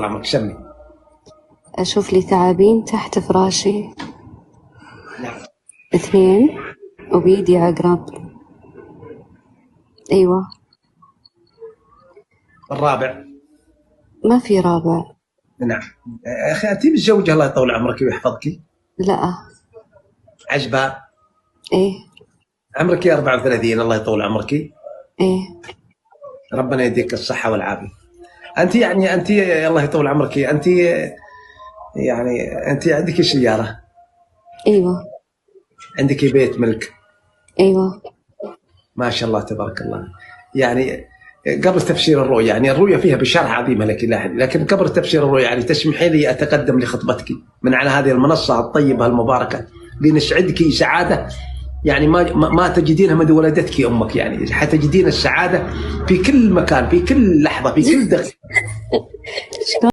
عمرك سمي. أشوف لي ثعابين تحت فراشي. نعم. 2 وبيدي عقرب. أيوة. الرابع. ما في رابع. نعم. يا أخي أنت متزوجة الله يطول عمرك ويحفظك؟ لا. عجبة؟ إيه. عمرك 34 الله يطول عمرك. إيه. ربنا يديك الصحة والعافية. أنت يعني أنت الله يطول عمرك أنت يعني أنت عندك سيارة؟ أيوة. عندك بيت ملك؟ أيوة. ما شاء الله تبارك الله. يعني قبل تفسير الرؤيا، يعني الرؤيا فيها بشارة عظيمة لك، لكن قبل تفسير الرؤيا يعني تسمحي لي أتقدم لخطبتك من على هذه المنصة الطيبة المباركة لنسعدك سعادة يعني ما تجدينها منذ ولدتك أمك، يعني حتجدين السعادة في كل مكان، في كل لحظة، في كل دقيقة.